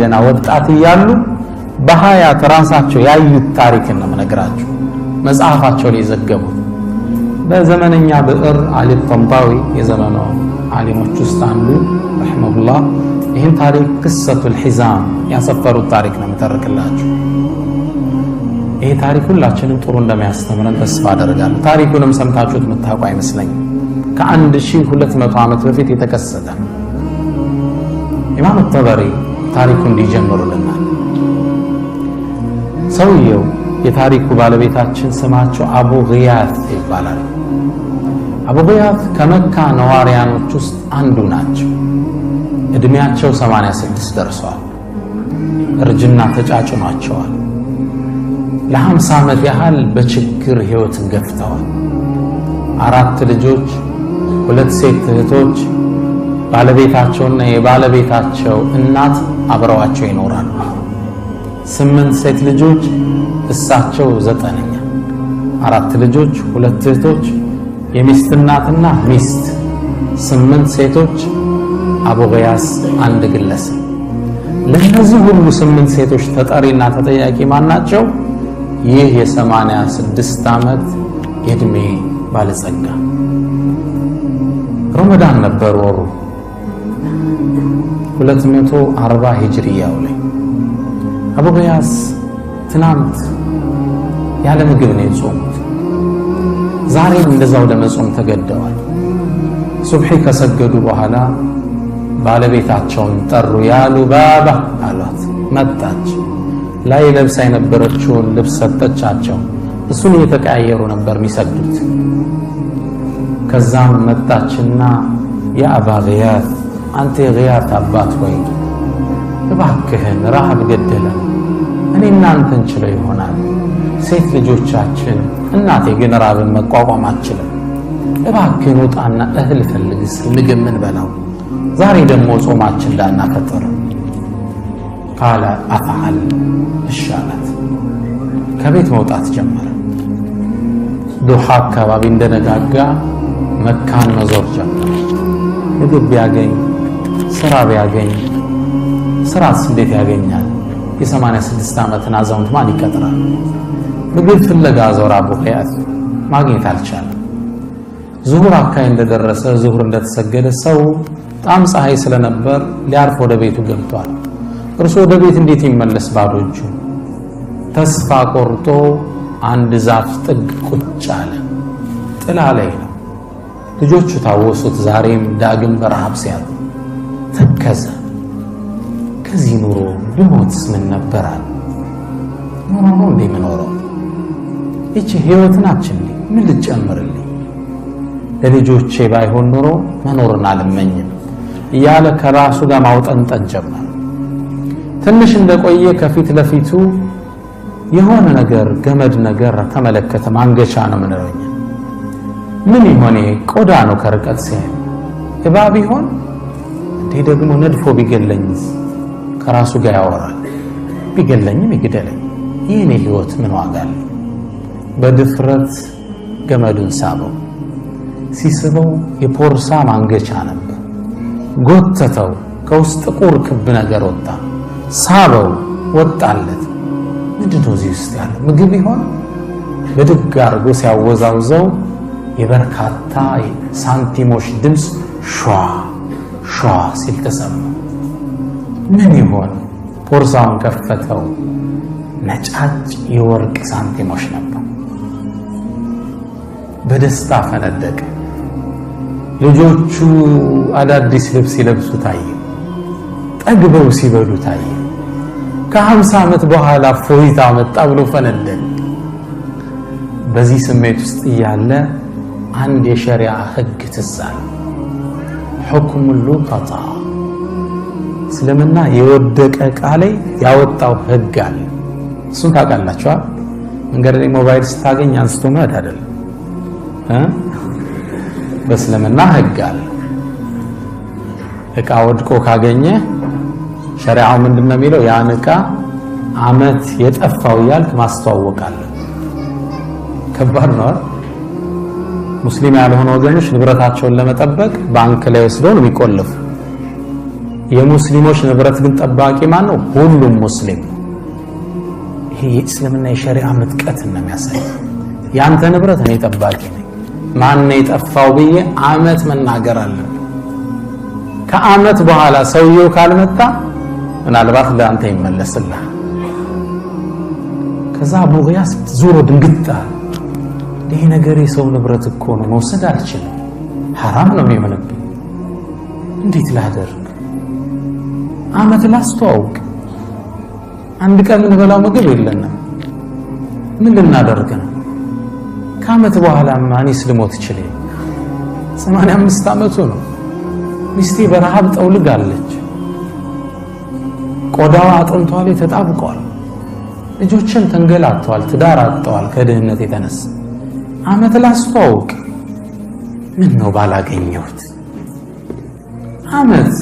ገና ወጣት እያሉ በሐያት ራሳቸው ያዩት ታሪክ ነው የምነግራችሁ። መጽሐፋቸው ላይ ዘገቡት። በዘመነኛ ብዕር አሊ ጠንጣዊ የዘመኑ ዓሊሞች ውስጥ አንዱ ረሂመሁላህ ይህን ታሪክ ቅሰቱል ሒዛም ያሰፈሩት ታሪክ ነው የምተርክላችሁ። ይህ ታሪክ ሁላችንም ጥሩ እንደሚያስተምረን ተስፋ አደርጋለሁ። ታሪኩንም ሰምታችሁት የምታውቁ አይመስለኝም። ከ1200 ዓመት በፊት የተከሰተ ኢማም ጠበሪ ታሪኩ እንዲጀምሩልናል። ሰውየው የታሪኩ ባለቤታችን ስማቸው አቡ ግያት ይባላል። አቡ ግያት ከመካ ነዋሪያኖች ውስጥ አንዱ ናቸው። እድሜያቸው 86 ደርሷል። እርጅና ተጫጭኗቸዋል። ለ50 ዓመት ያህል በችግር ህይወትን ገፍተዋል። 4 ልጆች፣ 2 ሴት እህቶች፣ ባለቤታቸውና የባለቤታቸው እናት አብረዋቸው ይኖራሉ። 8 ሴት ልጆች፣ እሳቸው 9ኛ። 4 ልጆች፣ 2 እህቶች፣ የሚስት እናትና ሚስት፣ 8 ሴቶች፣ አቡ ግያስ አንድ ግለሰብ። ለነዚህ ሁሉ 8 ሴቶች ተጠሪና ተጠያቂ ማናቸው? ይህ የ86 ዓመት የእድሜ ባለጸጋ። ረመዳን ነበር ወሩ 240 ሂጅሪያው ላይ። አቡ ግያስ ትናንት ያለ ምግብ ነው የጾሙት። ዛሬም እንደዛው ለመጾም ተገደዋል። ሱብሒ ከሰገዱ በኋላ ባለቤታቸውን ጠሩ። ያሉ ባባ አሏት። መጣች። ላይ ለብሳ የነበረችውን ልብስ ሰጠቻቸው። እሱን እየተቀያየሩ ነበር የሚሰግዱት። ከዛም መጣችና የአባ ግያት አንተ የግያት አባት ሆይ እባክህን ረሃብ ገደለን፣ እኔ እናንተን ችለው ይሆናል፣ ሴት ልጆቻችን፣ እናቴ ግን ራብን መቋቋም አትችልም። እባክህን ውጣና እህል ፈልግ እስኪ ምግብ ምን በላው፣ ዛሬ ደግሞ ጾማችን እንዳናፈጥር። ቃለ አፍዓል እሻላት። ከቤት መውጣት ጀመረ። ዱሃ አካባቢ እንደነጋጋ መካን መዞር ጀመረ። ምግብ ቢያገኝ ስራ ቢያገኝ፣ ስራስ እንዴት ያገኛል? የ86 ዓመትን አዛውንት ማን ይቀጥራል? ምግብ ፍለጋ ዞር። አቡ ግያት ማግኘት አልቻለም። ዙሁር አካባቢ እንደደረሰ ዙሁር እንደተሰገደ ሰው በጣም ፀሐይ ስለነበር ሊያርፍ ወደ ቤቱ ገብቷል። እርሱ ወደ ቤት እንዴት ይመለስ ባዶ እጁ? ተስፋ ቆርጦ አንድ ዛፍ ጥግ ቁጭ አለ። ጥላ ላይ ነው። ልጆቹ ታወሱት። ዛሬም ዳግም በረሃብ ሲያጡ ተከዘ። ከዚህ ኑሮ ብሞትስ ምን ነበራል? ኑሮ ነው እንዴ የምኖረው? ይቺ ህይወት ናችን ምን ልጨምርልኝ? ለልጆቼ ባይሆን ኑሮ መኖርን አልመኝም እያለ ከራሱ ጋር ማውጠንጠን ጀመረ። ትንሽ እንደቆየ ከፊት ለፊቱ የሆነ ነገር ገመድ ነገር ተመለከተ። ማንገቻ ነው ምንለኝ። ምን ይሆን? ቆዳ ነው ከርቀት ሲያይ። እባብ ይሆን እንዴ? ደግሞ ነድፎ ቢገለኝስ? ከራሱ ጋር ያወራል። ቢገለኝም ይግደለኝ፣ የኔ ህይወት ምን ዋጋ አለው? በድፍረት ገመዱን ሳበው። ሲስበው የፖርሳ ማንገቻ ነበር። ጎተተው። ከውስጥ ጥቁር ክብ ነገር ወጣ። ሳበው፣ ወጣለት። ምንድነው እዚህ ውስጥ ያለው? ምግብ ይሆን? በድግ አድርጎ ሲያወዛውዘው የበርካታ ሳንቲሞች ድምፅ ሿ ሿ ሲል ተሰማ። ምን ይሆን? ፖርሳውን ከፈተው። ነጫጭ የወርቅ ሳንቲሞች ነበር። በደስታ ፈነደቀ። ልጆቹ አዳዲስ ልብስ ሲለብሱ ታየ። ጠግበው ሲበሉ ታየ። ከ50 ዓመት በኋላ ፎይታ መጣ ብሎ ፈነደቀ። በዚህ ስሜት ውስጥ እያለ አንድ የሸሪዓ ህግ ትዝ አለ። ሁክሙ ሉቀጣ፣ እስልምና የወደቀ ዕቃ ላይ ያወጣው ህግ አለ። እሱን ታውቃላችሁ። መንገድ ላይ ሞባይል ስታገኝ አንስቶ መሄድ አይደለም። በእስልምና ህግ አለ። ዕቃ ወድቆ ካገኘ ሸሪዓው ምንድነው የሚለው? ያን ዕቃ ዓመት የጠፋው እያልክ ማስተዋወቅ አለ። ከባድ ነው። ሙስሊም ያልሆኑ ወገኖች ንብረታቸውን ለመጠበቅ ባንክ ላይ ወስደው ነው የሚቆልፉ። የሙስሊሞች ንብረት ግን ጠባቂ ማን ነው? ሁሉም ሙስሊም። ይሄ የእስልምና የሸሪዓ ምጥቀት ነው የሚያሳይ። ያንተ ንብረት እኔ ጠባቂ ነኝ፣ ማን ነው የጠፋው ብዬ አመት መናገር አለብኝ። ከአመት በኋላ ሰውየው ካልመጣ ምናልባት ለአንተ ይመለስልሃል። ከዛ አቡ ጊያስ ዞሮ ድንግጣ፣ ይሄ ነገር የሰው ንብረት እኮ ነው፣ መውሰድ አልችልም፣ ሐራም ነው የሚሆንብኝ፣ እንዴት ላደርግ? አመት ላስተዋውቅ፣ አንድ ቀን የምንበላው ምግብ የለንም፣ ምን ልናደርግ ነው? ከአመት በኋላ እኔስ ልሞት ይችላል። 85 ዓመቱ ነው። ሚስቴ በረሃብ ጠውልጋለች፣ ቆዳዋ አጥንቷ ላይ ተጣብቋል፣ ልጆችን ተንገላተዋል፣ ትዳር አጥተዋል ከድህነት የተነሳ። አመት ላስተዋውቅ፣ ምን ነው ባላገኘሁት? አመት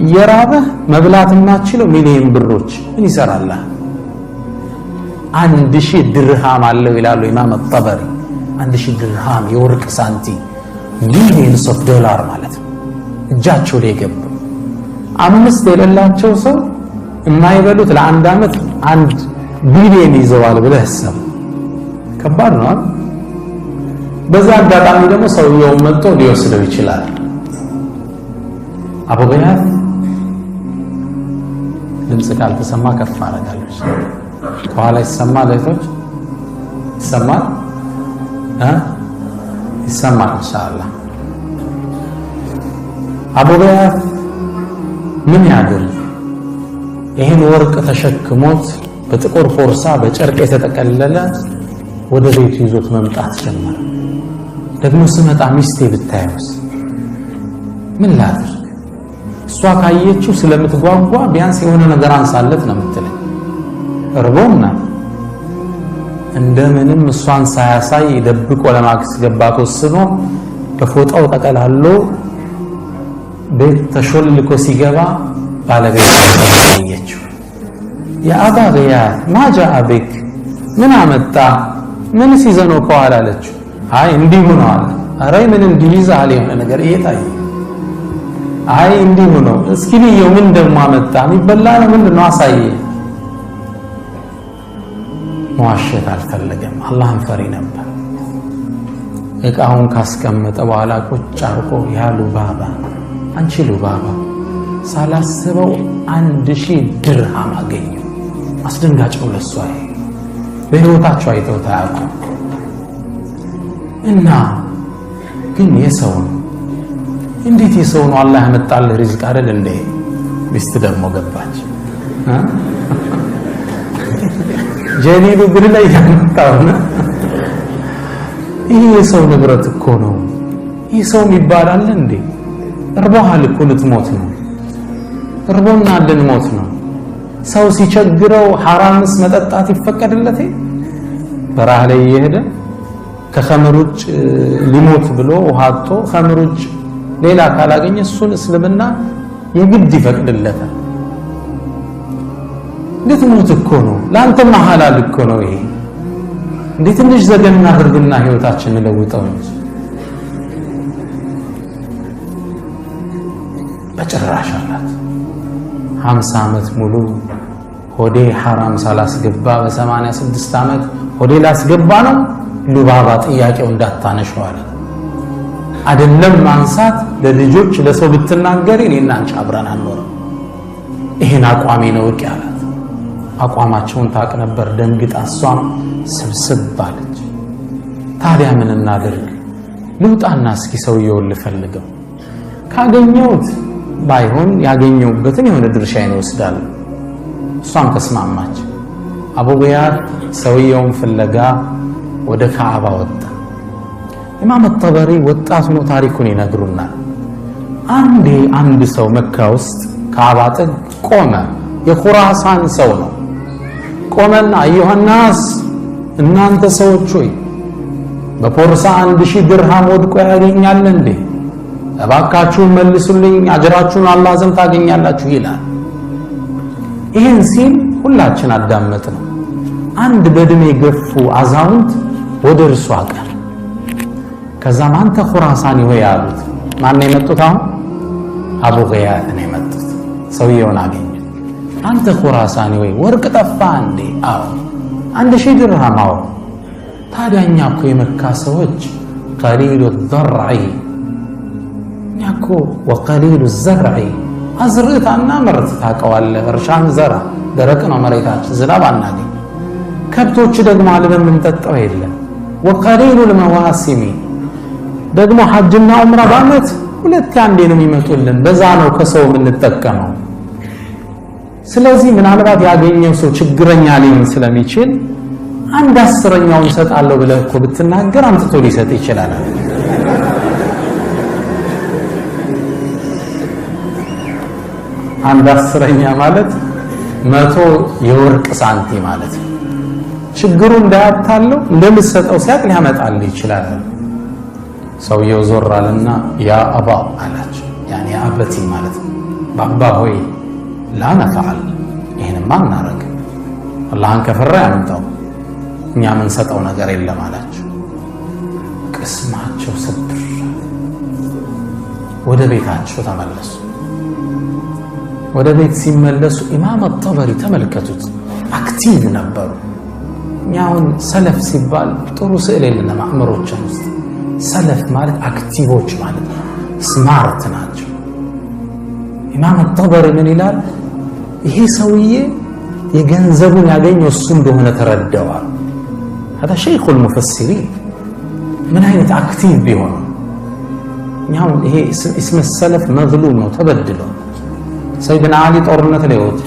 የራበህ መብላት የማትችለው ሚሊዮን ብሮች ምን ይሰራልህ? 1000 ድርሃም አለው ይላሉ ኢማም አጠበሪ። 1000 ድርሃም የወርቅ ሳንቲም ሚሊዮንስ ኦፍ ዶላር ማለት ነው እጃቸው ላይ ገባ። 5 የሌላቸው ሰው የማይበሉት ለአንድ አመት 1 ቢሊዮን ይዘዋል ብለህ አስብ። ከባድ ነው። በዛ አጋጣሚ ደግሞ ሰውየው መጥቶ ሊወስደው ይችላል። አቡ ጊያስ ድምጽ ካልተሰማ ከፍ አደርጋለሁ። ከኋላ ይሰማል? ለእህቶች ይሰማል? ይሰማል ኢንሻአላህ። አቡ ጊያስ ምን ያድርግ? ይህን ወርቅ ተሸክሞት በጥቁር ፎርሳ በጨርቅ የተጠቀለለ ወደ ቤቱ ይዞት መምጣት ጀመረ። ደግሞ ስመጣ ሚስቴ ብታየውስ ምን ላድርግ? እሷ ካየችው ስለምትጓጓ ቢያንስ የሆነ ነገር አንሳለት ነው የምትለኝ። እርቦና እንደምንም እሷን ሳያሳይ ደብቆ ለማስገባት ወስኖ በፎጣው ተቀላሎ ቤት ተሾልኮ ሲገባ ባለቤቱ ታየችው። የአባ ጊያስ ማጃ አቢክ፣ ምን አመጣ? ምን ሲዘነው ከኋላ አለችው። አይ እንዲሁ ነው አለ። ኧረ ምን እንዲህ ይዛል የሆነ ነገር እየታየ። አይ እንዲሁ ነው። እስኪ ልየው ምን ደግሞ አመጣ? የሚበላ ነው ምንድነው? አሳየ። መዋሸት አልፈለገም። አላህን ፈሪ ነበር። እቃውን ካስቀመጠ በኋላ ቁጭ አርቆ ያ ሉባባ፣ አንቺ ሉባባ ሳላስበው 1000 ድርሃም አገኘ። አስደንጋጭ ነው ለሷ። በህይወታቸው አይተውት አያውቁም። እና ግን የሰው ነው። እንዴት የሰው ነው? አላህ ያመጣልህ ሪዝቅ አይደል እንዴ? ሚስት ደግሞ ገባች። ጀሊሉ ግን ላይ ያመጣውና ይሄ የሰው ንብረት እኮ ነው። ይሄ ሰው ይባላል እንዴ? እርቦሃል እኮ ልትሞት ነው። እርቦና ልንሞት ነው። ሰው ሲቸግረው ሐራምስ መጠጣት ይፈቀድለት? በረሃ ላይ እየሄደ ከኸምር ውጭ ሊሞት ብሎ ውሃቶ ኸምር ውጭ ሌላ ካላገኘ እሱን እስልምና የግድ ይፈቅድለታል። ልትሞት እኮ ነው። ለአንተማ ሐላል እኮ ነው ይሄ። እንዴት ትንሽ ዘገና አድርግና ህይወታችንን ለውጠው እንጂ በጭራሽ አላት። 50 ዓመት ሙሉ ሆዴ ሐራም ሳላስገባ በ86 ዓመት ሆዴ ላስገባ ነው። ሉባባ ጥያቄው እንዳታነሽው አለ። አይደለም ማንሳት ለልጆች ለሰው ብትናገሪ እኔና አንቺ አብረን አንኖርም። ይሄን አቋሜ ነው እቅ ያላት። አቋማቸውን ታውቅ ነበር። ደንግጣ እሷም ስብስብ አለች። ታዲያ ምን እናድርግ? ልውጣና እስኪ ሰውየውን ልፈልገው፣ ካገኘሁት ባይሆን ያገኘሁበትን የሆነ ድርሻዬን እወስዳለሁ። እሷም ተስማማች። አቡ ጊያስ ሰውየውን ፍለጋ ወደ ካዕባ ወጣ። ኢማም አጠበሪ ወጣት ሆኖ ታሪኩን ይነግሩናል። አንድ ሰው መካ ውስጥ ካዕባ ጥግ ቆመ። የኹራሳን ሰው ነው። ቆመና አዩሃናስ፣ እናንተ ሰዎች ሆይ በፖርሳ 1000 ድርሃም ወድቆ ያገኛል እንዴ? እባካችሁን መልሱልኝ፣ አጅራችሁን አላህ ዘንድ ታገኛላችሁ ይላል። ይህን ሲል ሁላችን አዳመጥ ነው። አንድ በእድሜ ገፉ አዛውንት ወደ እርሱ አቀር። ከዛም አንተ ኹራሳኒ ሆይ አሉት። ማን ነው የመጡት? አሁን አቡ ጊያስ ነው የመጡት። ሰውየውን አገኘ። አንተ ኹራሳኒ ወይ ወርቅ ጠፋ እንዴ? አዎ። 1000 ድርሃም። አዎ። ታዲያ እኛ እኮ የመካ ሰዎች ቀሊሉ ዘርዒ እኛ እኮ ወቀሊሉ ዘርዒ አዝርዕት አናመርት ታውቀዋለህ። እርሻን ዘራ ደረቅ ነው መሬታችን፣ ዝናብ አናገኝ። ከብቶች ደግሞ አልበን የምንጠጣው የለም። ወቀሊሉ ልመዋሲሚ ደግሞ ሐጅና ዑምራ በዓመት 2 አንዴ ነው የሚመጡልን። በዛ ነው ከሰው የምንጠቀመው። ስለዚህ ምናልባት ያገኘው ሰው ችግረኛ ሊሆን ስለሚችል 1/10ኛውን እሰጣለሁ ብለህ እኮ ብትናገር አምጥቶ ሊሰጥ ይችላል። 1/10ኛ ማለት 100 የወርቅ ሳንቲም ማለት ነው። ችግሩ እንዳያታለው እንደምትሰጠው ሲያቅ ሊያመጣልህ ይችላል። ሰውየው ዞር አለና ያ አባ አላቸው። ያኔ አበቲ ማለት ነው። ባባ ሆይ ላ ነፈዓል ይህንማ እናረግ፣ አላህን ከፈራ ያምጣው፣ እኛ የምንሰጠው ነገር የለም አላቸው። ቅስማቸው ስብር። ወደ ቤታቸው ተመለሱ። ወደ ቤት ሲመለሱ ኢማም አጠበሪ ተመልከቱት፣ አክቲቭ ነበሩ። እኛውን ሰለፍ ሲባል ጥሩ ስዕል የለንም አእምሮችን ውስጥ። ሰለፍ ማለት አክቲቮች ማለት ነው፣ ስማርት ናቸው። ኢማም አጠበሪ ምን ይላል? ይሄ ሰውዬ የገንዘቡን ያገኘው እሱ እንደሆነ ተረደዋል። هذا شيخ المفسرين ምን አይነት አክቲቭ ቢሆን እኛው ይሄ እስመ ሰለፍ መዝሉም ነው፣ ተበድሎ ሰይድና አሊ ጦርነት ላይ ወጡ።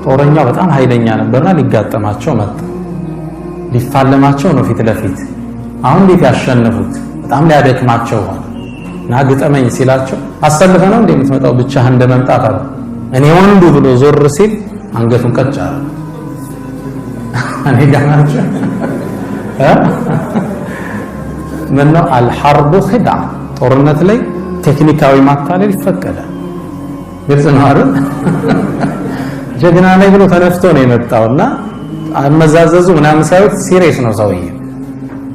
ጦረኛው በጣም ኃይለኛ ነበርና ሊጋጠማቸው መጣ። ሊፋለማቸው ነው ፊት ለፊት። አሁን እንዴት ያሸነፉት? በጣም ሊያደክማቸው ሆነ እና ግጠመኝ ሲላቸው አሰልፈ ነው እንዴ የምትመጣው ብቻህን እንደመምጣት አለ። እኔ ወንዱ ብሎ ዞር ሲል አንገቱን ቀጭ አለ። እኔ ጋናቸው ምን ነው አልሐርቡ ኺዳ፣ ጦርነት ላይ ቴክኒካዊ ማታለል ይፈቀዳል። ግልጽ ነው አይደል? ጀግና ላይ ብሎ ተነፍቶ ነው የመጣውና አመዛዘዙ ምናምን ሳይሆን ሲሪየስ ነው ሰውዬ።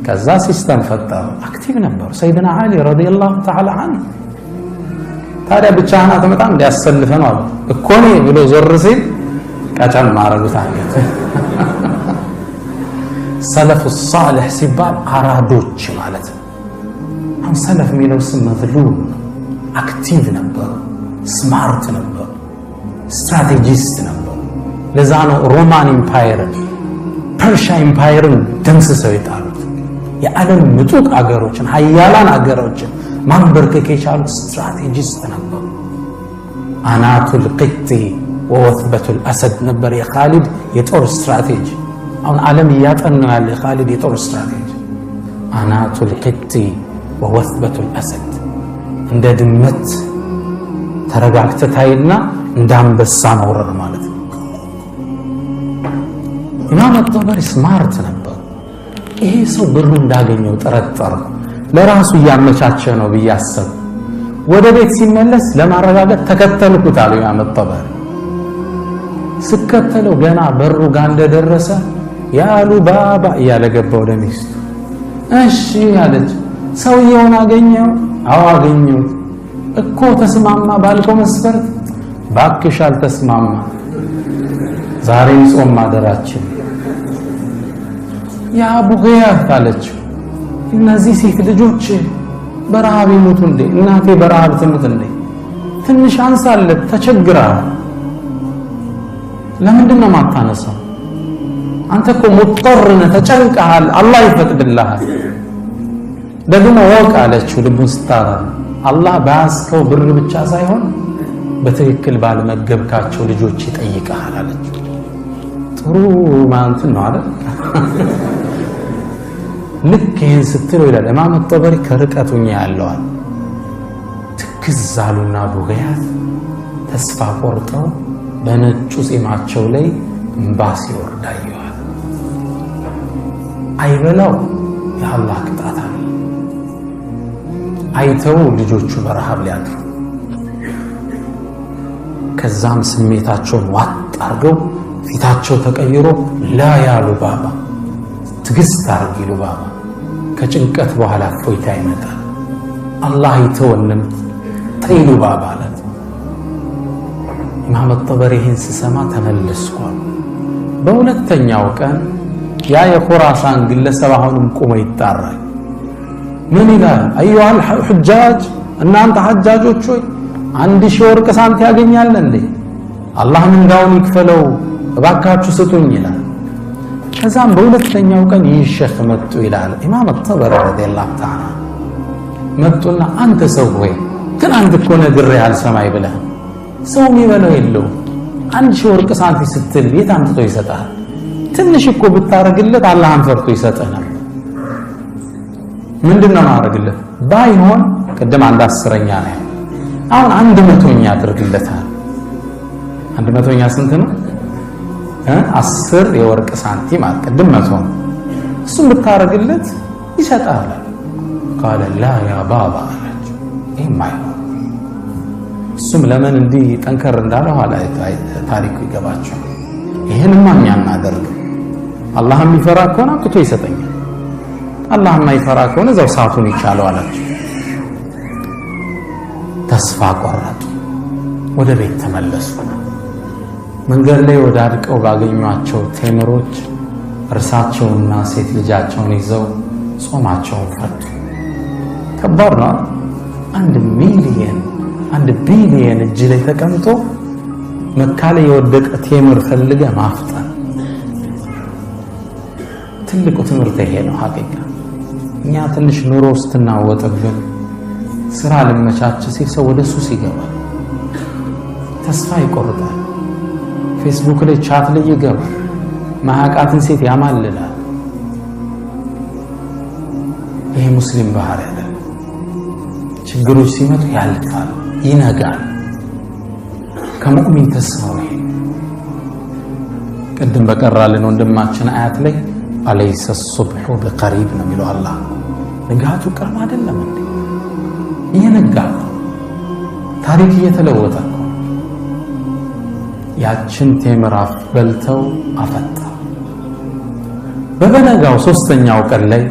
ከዛ ሲስተም ፈጠሩ። አክቲቭ ነበሩ ሰይድና አሊ ረዲየላሁ ተዓላ ዐንሁ። ታዲያ ብቻህን አትመጣም እንዲያሰልፈ ነው አሉ እኮ ነው ብሎ ዞር ሲል ቀጨም ማረጉት አንገት። ሰለፍ ሷሊህ ሲባል አራዶች ማለት ነው። አሁን ሰለፍ የሚለው ስም መዝሉም አክቲቭ ነበሩ፣ ስማርት ነበሩ፣ ስትራቴጂስት ነበሩ። ለዛ ነው ሮማን ኢምፓየርን ፐርሻ ኢምፓየርን ደምስሰው የጣሉት። የዓለም ምጡቅ አገሮችን ሀያላን አገሮችን ማንበርከክ የቻሉ ስትራቴጂስት ነበሩ። አናቱል ቂጢ ወወትበቱል አሰድ ነበር የኻሊድ የጦር ስትራቴጂ። አሁን ዓለም እያጠናው ያለ የኻሊድ የጦር ስትራቴጂ አናቱል ቂጢ ወወትበቱል አሰድ። እንደ ድመት ተረጋግተህ ታይና እንደ አንበሳ መውረድ ማለት ነው። ኢማም አጠበሪ ስማርት ነበሩ። ይሄ ሰው ብሩ እንዳገኘው ጠረጠረ። ለራሱ እያመቻቸ ነው ብዬ አሰብኩ። ወደ ቤት ሲመለስ ለማረጋገጥ ተከተልኩት አሉ ኢማም አጠበሪ። ስከተለው ገና በሩ ጋር እንደደረሰ ያሉ ባባ እያለ ገባ ወደ ሚስቱ። እሺ ያለች። ሰውየውን አገኘው? አዎ አገኘው። እኮ ተስማማ ባልከው መስፈርት? ባክሽ አልተስማማ፣ ዛሬም ጾም ማደራችን። ያ አቡ ጊያት አለችው፣ እነዚህ ሴት ልጆች በረሃብ ይሙቱ እንዴ? እናቴ በረሃብ ትሙት እንዴ? ትንሽ አንሳለት፣ ተቸግራል። ለምንድን ነው ማታነሳው? አንተ እኮ ሙጥር ነህ፣ ተጨንቀሃል፣ አላህ ይፈቅድልሃል። ደግሞ ወቅ አለችው ልቡን ስታራ፣ አላህ ባያስከው ብር ብቻ ሳይሆን በትክክል ባልመገብካቸው ልጆች ይጠይቀሃል አለችው። ጥሩ ማንትን ነው አይደል? ልክ ይህን ስትለው ይላል ኢማም አጠበሪ ከርቀቱኛ ያለዋል ትክዝ አሉና አቡ ጊያት ተስፋ ቆርጠው በነጩ ጺማቸው ላይ እንባ ሲወርድ አየዋል። አይበላው የአላህ ቅጣት አለ። አይተው ልጆቹ በረሃብ ሊያድሩ። ከዛም ስሜታቸውን ዋጥ አድርገው ፊታቸው ተቀይሮ ላ ያሉ ባባ ትግስት አርጊሉ ባባ፣ ከጭንቀት በኋላ እፎይታ ይመጣል፣ አላህ ይተወንም ተይሉ ባባ አለት። ኢማም አልጠበሪን ስሰማ ተመለስኩ። በሁለተኛው ቀን ያ የኹራሳን ግለሰብ አሁንም ቆሞ ይጣራል። ምን ይላል? አዩሃል ሁጃጅ፣ እናንተ ሐጃጆች ሆይ 1000 ወርቅ ሳንት ያገኛል እንዴ? አላህ ምንዳውን ይክፈለው እባካችሁ ስጡኝ ይላል። ከዛም በሁለተኛው ቀን ይህ ሼኽ መጡ ይላል ኢማም አልጠበሪ ረዲየላሁ ተዓላ መጡና አንተ ሰው ሆይ ትናንት እኮ ነግሬህ አልሰማይ ብለህ ሰው የሚበላው የለው 1000 ወርቅ ሳንቲ ስትል የት አምጥቶ ይሰጣል? ትንሽ እኮ ብታረግለት አላህን ፈርቶ ይሰጠናል። ምንድነው ማረግለት? ባይሆን ቅድም 1/10ኛ ነው፣ አሁን 100ኛ አድርግለታል። 100ኛ ስንት ነው? 10 የወርቅ ሳንቲም ቅድም 100 ነው። እሱም ብታረግለት ይሰጣል። ቃለ ላ ያ ባባ አላቸው። ይህም አይሆን። እሱም ለምን እንዲህ ጠንከር እንዳለ ኋላ ታሪኩ ይገባቸዋል። ይህንማ እኛ እናደርግም። አላህ የሚፈራ ከሆነ አምጥቶ ይሰጠኛል፣ አላህ የማይፈራ ከሆነ እዛው ሰዓቱን ይቻለው አላቸው። ተስፋ ቆረጡ። ወደ ቤት ተመለሱ። መንገድ ላይ ወዳድቀው ባገኟቸው ቴምሮች እርሳቸውና ሴት ልጃቸውን ይዘው ጾማቸውን ፈቱ። ከባድ ነው። 1 ቢሊየን እጅ ላይ ተቀምጦ መካ ላይ የወደቀ ቴምር ፈልገ ማፍጠን ትልቁ ትምህርት ይሄ ነው። ሐቂቃ እኛ ትንሽ ኑሮ ውስጥ እናወጥብን ስራ ለመቻች ሲል ሰው ወደ ሱስ ይገባል፣ ተስፋ ይቆርጣል፣ ፌስቡክ ላይ ቻት ላይ ይገባል፣ ማያቃትን ሴት ያማልላል። ይሄ ሙስሊም ባህሪ አይደለም። ችግሮች ሲመጡ ያልፋል፣ ይነጋል። ከሙእሚን ተስፋው ይሄ ቅድም በቀራልን ወንድማችን አያት ላይ አለይሰ ሱብሑ በቀሪብ ነው የሚለው አላህ። ንጋቱ ቅርብ አይደለም እንዴ? እየነጋ ታሪክ እየተለወጠ ነው። ያችን ቴምር በልተው አፈጣ። በበነጋው 3ኛው ቀን ላይ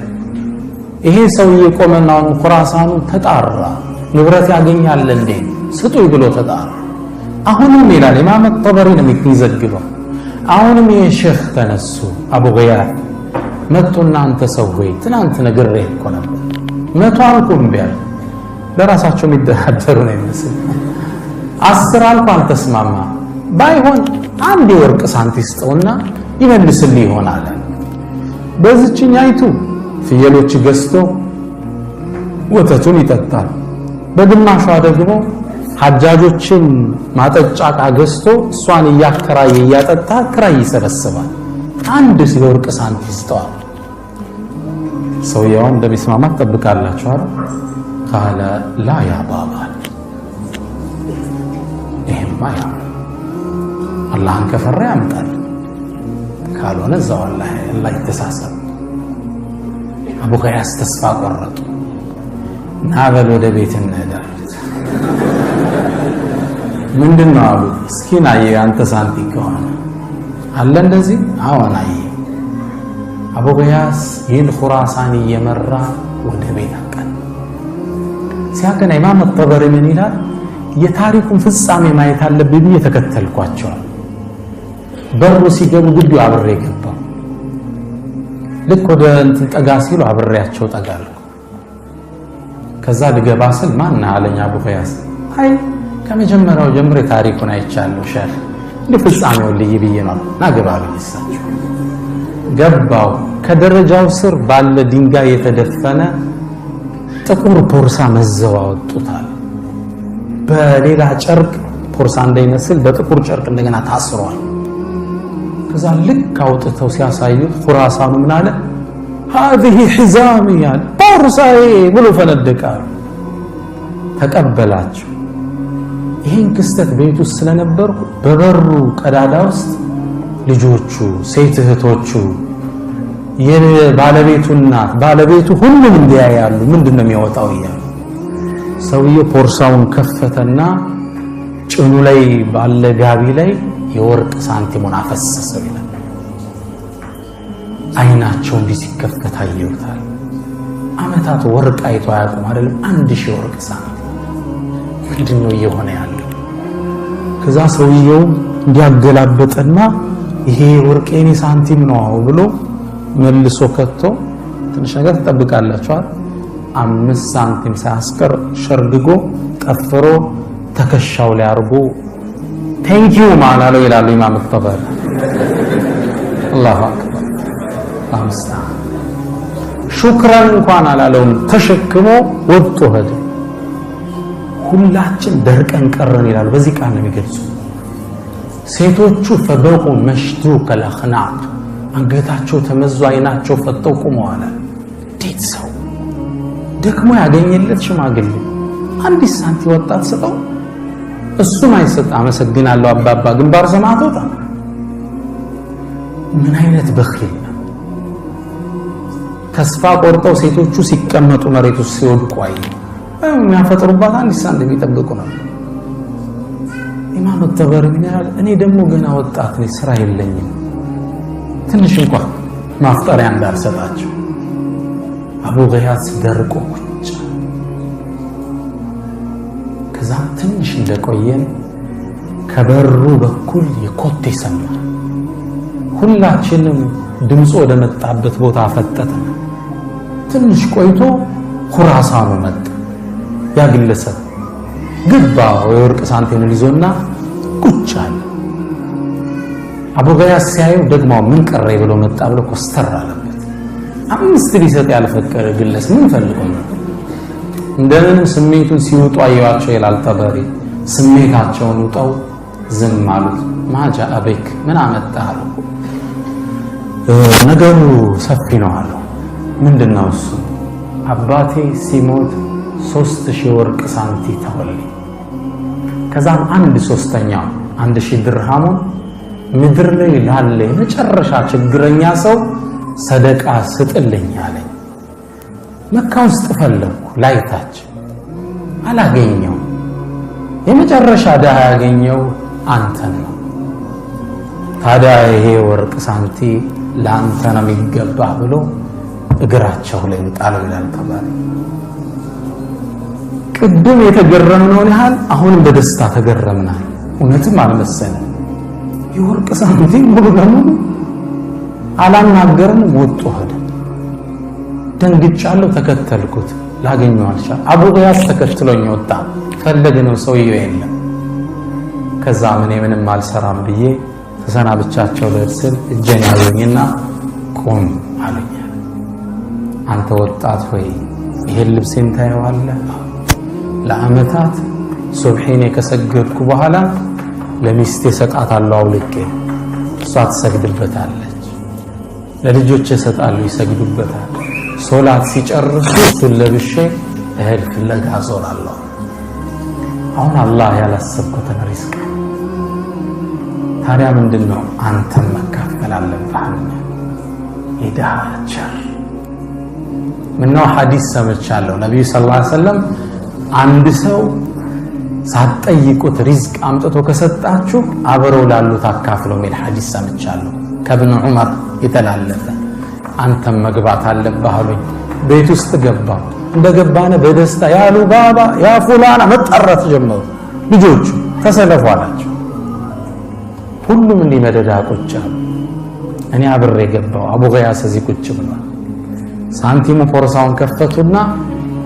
ይሄ ሰውዬ ቆመና ኹራሳኑ ተጣራ። ንብረት ያገኛል እንዴ ስጡኝ ብሎ ተጣራ። አሁንም ይላል ኢማም አልጠበሪ ነው የሚዘግበው፣ አሁንም የሼኽ ተነሱ አቡ ገያት መጡና አንተ ሰው ሆይ ትናንት ነግሬህ እኮ ነበር 100 አልኩም ቢያል ለራሳቸው የሚደራደሩ ነው ይመስል 10 አልኩ አልተስማማ፣ ባይሆን 1 የወርቅ ሳንቲ ስጠውና ይመልስልህ ይሆናል። በዚህኛይቱ ፍየሎች ገዝቶ ወተቱን ይጠጣል፣ በግማሿ ደግሞ ሐጃጆችን ማጠጫ ዕቃ ገዝቶ እሷን እያከራየ እያጠጣ ክራይ ይሰበስባል። 1 የወርቅ ሳንቲ ይስጠዋል። ሰውየው እንደሚስማማት ትጠብቃላችሁ አይደል? ቃለ ላ ያ ባባ፣ ይሄማ ያ አላህን ከፈራ ያምጣል፣ ካልሆነ እዛው አላህ ይተሳሰብ። አቡ ገያስ ተስፋ ቆረጡ። ናበል ወደ ቤት እንሄዳለን። ምንድነው አሉ። እስኪ ናየ አንተ ሳንቲ ከሆነ አለ እንደዚህ። አዎን አየ። አቡ ገያስ ይህን ኹራሳን እየመራ ወደ ቤት አቀና። ሲያቀና ኢማም አልጠበሪ ምን ይላል? የታሪኩን ፍጻሜ ማየት አለብኝ ብዬ ተከተልኳቸዋል። በሩ ሲገቡ ግቢው አብሬ ገባሁ። ልክ ወደ እንትን ጠጋ ሲሉ አብሬያቸው ጠጋለሁ። ከዛ ልገባ ስል ማን አለኝ አቡ ገያስ። አይ ከመጀመሪያው ጀምሬ ታሪኩን አይቻለሁ ሼኽ፣ ለፍጻሜው ልይ ብዬ ነው ናገባ ልይሳችሁ። ገባው። ከደረጃው ስር ባለ ድንጋይ የተደፈነ ጥቁር ፖርሳ መዘው አወጡታል። በሌላ ጨርቅ ፖርሳ እንዳይመስል በጥቁር ጨርቅ እንደገና ታስሯል። ከዛ ልክ አውጥተው ሲያሳዩት ኹራሳኑ ምን አለ? هذه حزامي ያለ ፖርሳዬ ብሎ ፈነደቀ። ተቀበላቸው። ይሄን ክስተት ቤት ውስጥ ስለነበርኩ በበሩ ቀዳዳ ውስጥ ልጆቹ፣ ሴት እህቶቹ፣ የባለቤቱና ባለቤቱ ሁሉም እንዲያያሉ ምንድነው የሚያወጣው እያሉ ሰውዬው ፖርሳውን ከፈተና ጭኑ ላይ ባለ ጋቢ ላይ የወርቅ ሳንቲሙን አፈሰሰው ይላል። አይናቸው እንዲህ ሲከፈት አየሁታል። አመታት ወርቅ አይቶ አያውቁም አይደለም። 1000 ወርቅ ሳንቲም ምንድነው እየሆነ ያለው? ከዛ ሰውየው እንዲያገላበጠና ይሄ ወርቄኔ ሳንቲም ነው ብሎ መልሶ ከቶ ትንሽ ነገር ተጠብቃላችኋል 5 ሳንቲም ሳያስቀር ሸርግጎ ጠፍሮ ተከሻው ላይ አርጎ ቴንኪው ማላለው ይላሉ ኢማም አልጠበሪ አላሁ አክበር አምስታ ሹክራን እንኳን አላለውም ተሸክሞ ወጥቶ ሄደ ሁላችን ደርቀን ቀረን ይላሉ በዚህ ቃል ነው የሚገልጹ ሴቶቹ ፈበቁ መሽዱቅ الأخناق አንገታቸው ተመዞ አይናቸው ፈጠው ቆመዋል እንዴት ሰው ደክሞ ያገኘለት ሽማግሌ አንዲት ሳንቲ ወጣት ሰጠው እሱም አይሰጥ አመሰግናለሁ አባባ ግንባር ሰማቶታ ምን አይነት በኺል ተስፋ ቆርጠው ሴቶቹ ሲቀመጡ መሬቱ ሲወድቁ አይ የሚያፈጥሩባት አንዲት ሳንቲ የሚጠብቁ ነው ኢማም አልጠበሪ ይላል እኔ ደግሞ ገና ወጣት ነኝ ስራ የለኝም ትንሽ እንኳን ማፍጠሪያ እንዳልሰጣቸው አቡ ገያስ ደርቆ ቁጭ ከዛ ትንሽ እንደቆየን ከበሩ በኩል የኮቴ ሰማ ሁላችንም ድምጽ ወደ መጣበት ቦታ አፈጠጠ ትንሽ ቆይቶ ኩራሳኑ መጣ ያግለሰብ ግባ ወርቅ ሳንቲም ይዞና ቁጭ አለ አቡ ገያስ ሲያየው ደግሞ ምን ቀረ ብሎ መጣ ብሎ ኮስተር አለበት 5 ሊሰጥ ያልፈቀደ ግለስ ምን ፈልጎ ነው እንደምን ስሜቱን ሲወጡ አየዋቸው ይላል ጠበሪ ስሜታቸውን ውጠው ዝም አሉት ማጃ አበክ ምን አመጣህ ነገሩ ሰፊ ነው አሉ ምንድነው እሱ አባቴ ሲሞት 3000 ወርቅ ሳንቲ ተወለደ ከዛም 1/3 1000 ድርሃሙን ምድር ላይ ላለ የመጨረሻ ችግረኛ ሰው ሰደቃ ስጥልኝ አለኝ መካ ውስጥ ፈለኩ ላይታች አላገኘው የመጨረሻ ዳህ ያገኘው አንተን ነው ታዲያ ይሄ ወርቅ ሳንቲ ላንተ ነው የሚገባ ብሎ እግራቸው ላይ ጣለው ይላል ተባለ ቅድም የተገረምነው ያህል አሁንም በደስታ ተገረምና እውነትም አልመሰለም የወርቅ ሳንቲ ሙሉ ለሙሉ አላናገርም ወጥቶ ሄደ ደንግጫለሁ ተከተልኩት ላገኘው አልቻልኩም አቡ ገያስ ተከትሎኝ ወጣ ፈለገነው ሰውየው የለም ከዛ ምንም አልሰራም ብዬ ተሰናብቻቸው ለርስል እጄን ያዘኝና ቆም አለኝ አንተ ወጣት ሆይ ይሄን ልብሴን ታየዋለህ ለአመታት ሱብሂን ከሰገድኩ በኋላ ለሚስቴ ሰጣታለሁ አውልቄ እሷ ትሰግድበታለች ለልጆቼ ሰጣለሁ ይሰግዱበታል ሶላት ሲጨርሱ ለብሼ እህል ፍለጋ ዞራለሁ አሁን አላህ ያላሰብኩትን ሪዝቅ ታዲያ ምንድነው አንተም መካፈል አለብህ ይዳቸር ምነው ሐዲስ ሰምቻለሁ ነብዩ ሰለላሁ ዐለይሂ ወሰለም አንድ ሰው ሳትጠይቁት ሪዝቅ አምጥቶ ከሰጣችሁ አብረው ላሉት አካፍለው የሚል ሐዲስ ሰምቻለሁ ከኢብኑ ዑመር የተላለፈ አንተም መግባት አለብህ አሉኝ ቤት ውስጥ ገባ እንደገባነ በደስታ ያሉ ባባ ያ ፉላና መጣራት ጀመሩ ልጆቹ ተሰለፉ አላቸው ሁሉም እንዲመደዳ ቁጭ አሉ እኔ አብሬ ገባው አቡ ገያስ እዚህ ቁጭ ብሏል ሳንቲሙ ፖርሳውን ከፈቱና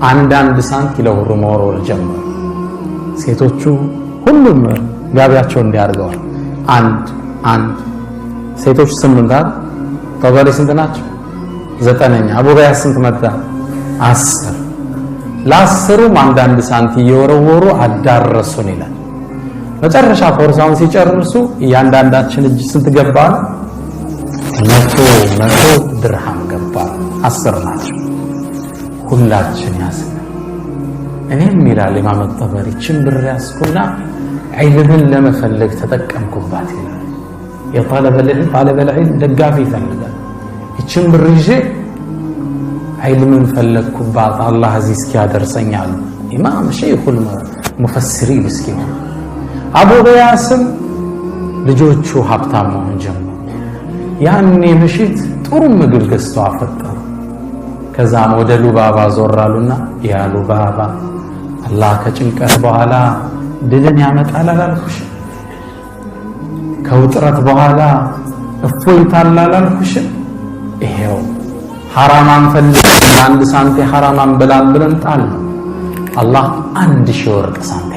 አንዳንድ ሳንቲ ለሁሩ መወርወር ጀመሩ ሴቶቹ ሁሉም ጋቢያቸው እንዲያርገዋል አንድ ሴቶች 8 ተባለ ስንት ናቸው 9ኛ አቡ ገያስ ስንት መጣ 10 ለ10ም አንዳንድ ሳንቲ እየወረወሩ አዳረሱን ይላል መጨረሻ ፖርሳውን ሲጨርሱ ያንዳንዳችን እጅ ስንት ገባ 100 ድርሃም ገባ 10 ናቸው ሁላችን ያስነ እኔም ይላል ኢማም አልጠበሪ ችምብር ያስኩና ዒልምን ለመፈለግ ተጠቀምኩባት ይላል የطلب العلم ደጋፊ ይፈልጋል ችምብር ይዤ ዒልምን ፈለግኩባት አላህ እዚህ እስኪያደርሰኛል ኢማም ሸይኹል ሙፈሲሪን እስኪ አቡ ገያስም ልጆቹ ሀብታም መሆን ጀመሩ ያኔ ምሽት ጥሩ ምግብ ገዝተው አፈጠሩ ከዛም ወደ ሉባባ ዞራሉና ያ ሉባባ አላህ ከጭንቀት በኋላ ድልን ያመጣል አላልኩሽ ከውጥረት በኋላ እፎይታ አላልኩሽም? ይሄው ሐራማን ፈልገን አንድ ሳንቲ ሐራማን ብላን ብለን ጣል ነው። አላህ 1000 ወርቅ ሳንቲ